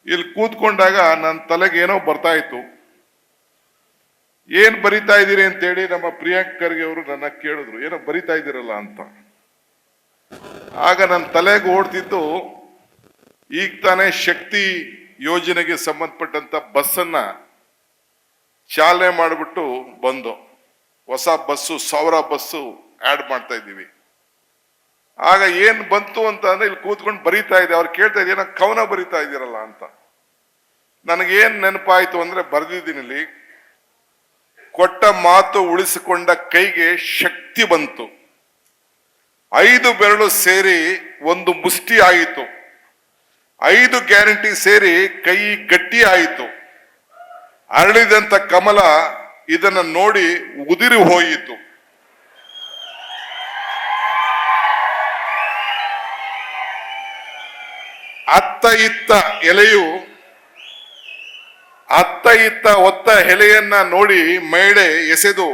ಇಲ್ಲಿ ಕೂತ್ಕೊಂಡಾಗ ನನ್ನ ತಲೆಗೆ ಏನೋ ಬರ್ತಾ ಇತ್ತು. ಏನ್ ಬರಿತಾ ಇದ್ದೀರಿ ಅಂತೇಳಿ ನಮ್ಮ ಪ್ರಿಯಾಂಕ್ ಖರ್ಗೆ ಅವರು ನನ್ನ ಕೇಳಿದ್ರು, ಏನೋ ಬರಿತಾ ಇದ್ದೀರಲ್ಲ ಅಂತ. ಆಗ ನನ್ನ ತಲೆಗೆ ಓಡ್ತಿದ್ದು, ಈಗ ತಾನೇ ಶಕ್ತಿ ಯೋಜನೆಗೆ ಸಂಬಂಧಪಟ್ಟಂತ ಬಸ್ಸನ್ನ ಚಾಲನೆ ಮಾಡಿಬಿಟ್ಟು ಬಂದು ಹೊಸ ಬಸ್ಸು 1000 ಬಸ್ಸು ಆಡ್ ಮಾಡ್ತಾ ಇದ್ದೀವಿ. ಆಗ ಏನ್ ಬಂತು ಅಂತ ಅಂದ್ರೆ ಇಲ್ಲಿ ಕೂತ್ಕೊಂಡು ಬರೀತಾ ಇದೆ. ಅವ್ರು ಕೇಳ್ತಾ ಇದ್ದೀನ ಕವನ ಬರೀತಾ ಇದ್ದೀರಲ್ಲ ಅಂತ. ನನಗೇನ್ ನೆನಪಾಯ್ತು ಅಂದ್ರೆ ಬರ್ದಿದ್ದೀನಿ ಇಲ್ಲಿ, ಕೊಟ್ಟ ಮಾತು ಉಳಿಸಿಕೊಂಡ ಕೈಗೆ ಶಕ್ತಿ ಬಂತು, 5 ಬೆರಳು ಸೇರಿ ಒಂದು ಮುಷ್ಟಿ ಆಯಿತು, 5 ಗ್ಯಾರಂಟಿ ಸೇರಿ ಕೈ ಗಟ್ಟಿ ಆಯಿತು, ಅರಳಿದಂತ ಕಮಲ ಇದನ್ನ ನೋಡಿ ಉದಿರಿ ಹೋಯಿತು. ಅತ್ತ ಇತ್ತ ಒತ್ತ ಎಲೆಯನ್ನ ನೋಡಿ ಮಹಿಳೆ ಎಸೆದು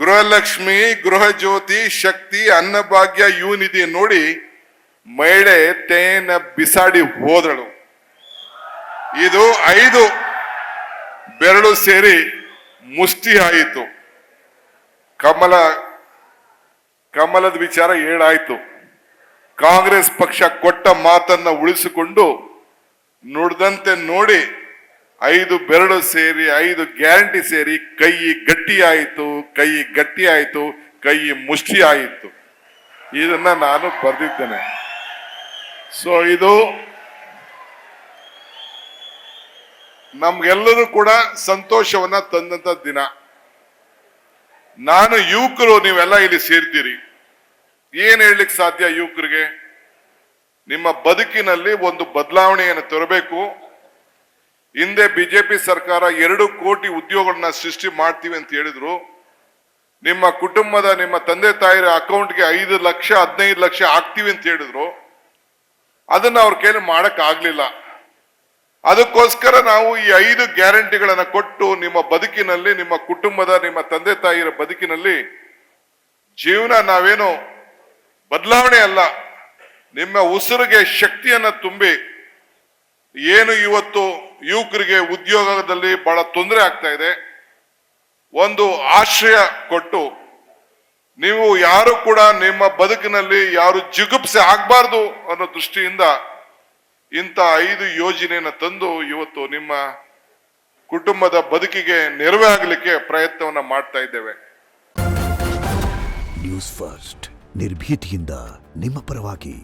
ಗೃಹಲಕ್ಷ್ಮಿ, ಗೃಹ ಜ್ಯೋತಿ, ಶಕ್ತಿ, ಅನ್ನಭಾಗ್ಯ ಯುನಿಧಿ ನೋಡಿ ಮಹಿಳೆ ತೇನ ಬಿಸಾಡಿ ಹೋದಳು. ಇದು 5 ಬೆರಳು ಸೇರಿ ಮುಷ್ಟಿ ಆಯಿತು. ಕಮಲದ ವಿಚಾರ ಹೇಳಾಯ್ತು. ಕಾಂಗ್ರೆಸ್ ಪಕ್ಷ ಕೊಟ್ಟ ಮಾತನ್ನ ಉಳಿಸಿಕೊಂಡು ನುಡಿದಂತೆ ನೋಡಿ 5 ಬೆರಳು ಸೇರಿ 5 ಗ್ಯಾರಂಟಿ ಸೇರಿ ಕೈ ಗಟ್ಟಿ ಆಯಿತು, ಕೈ ಮುಷ್ಟಿ ಆಯಿತು. ಇದನ್ನ ನಾನು ಬರೆದಿದ್ದೇನೆ. ಸೊ ಇದು ನಮ್ಗೆಲ್ಲರೂ ಕೂಡ ಸಂತೋಷವನ್ನ ತಂದಂತ ದಿನ. ನಾನು ಯುವಕರು, ನೀವೆಲ್ಲ ಇಲ್ಲಿ ಸೇರ್ತೀರಿ, ಏನ್ ಹೇಳಲಿಕ್ಕೆ ಸಾಧ್ಯ ಯುವಕರಿಗೆ? ನಿಮ್ಮ ಬದುಕಿನಲ್ಲಿ ಒಂದು ಬದಲಾವಣೆಯನ್ನು ತರಬೇಕು. ಹಿಂದೆ ಬಿಜೆಪಿ ಸರ್ಕಾರ 2 ಕೋಟಿ ಉದ್ಯೋಗಗಳನ್ನ ಸೃಷ್ಟಿ ಮಾಡ್ತೀವಿ ಅಂತ ಹೇಳಿದ್ರು. ನಿಮ್ಮ ಕುಟುಂಬದ, ನಿಮ್ಮ ತಂದೆ ತಾಯಿರ ಅಕೌಂಟ್ಗೆ 5 ಲಕ್ಷ 15 ಲಕ್ಷ ಹಾಕ್ತೀವಿ ಅಂತ ಹೇಳಿದ್ರು. ಅದನ್ನ ಅವ್ರ ಕೈಲಿ ಮಾಡಕ್ ಆಗ್ಲಿಲ್ಲ. ಅದಕ್ಕೋಸ್ಕರ ನಾವು ಈ 5 ಗ್ಯಾರಂಟಿಗಳನ್ನ ಕೊಟ್ಟು ನಿಮ್ಮ ಬದುಕಿನಲ್ಲಿ, ನಿಮ್ಮ ಕುಟುಂಬದ, ನಿಮ್ಮ ತಂದೆ ತಾಯಿರ ಬದುಕಿನಲ್ಲಿ ಜೀವನ ನಾವೇನು ಬದಲಾವಣೆ ಅಲ್ಲ, ನಿಮ್ಮ ಉಸಿರಿಗೆ ಶಕ್ತಿಯನ್ನ ತುಂಬಿ, ಏನು ಇವತ್ತು ಯುವಕರಿಗೆ ಉದ್ಯೋಗದಲ್ಲಿ ಬಹಳ ತೊಂದರೆ ಆಗ್ತಾ ಇದೆ, ಒಂದು ಆಶ್ರಯ ಕೊಟ್ಟು, ನೀವು ಯಾರು ಕೂಡ ನಿಮ್ಮ ಬದುಕಿನಲ್ಲಿ ಯಾರು ಜಿಗುಪ್ಸೆ ಆಗ್ಬಾರ್ದು ಅನ್ನೋ ದೃಷ್ಟಿಯಿಂದ ಇಂಥ 5 ಯೋಜನೆಯನ್ನು ತಂದು ಇವತ್ತು ನಿಮ್ಮ ಕುಟುಂಬದ ಬದುಕಿಗೆ ನೆರವೇ ಆಗಲಿಕ್ಕೆ ಪ್ರಯತ್ನವನ್ನ ಮಾಡ್ತಾ ಇದ್ದೇವೆ. ನ್ಯೂಸ್ ಫಸ್ಟ್, ನಿರ್ಭೀತಿಯಿಂದ ನಿಮ್ಮ ಪರವಾಗಿ.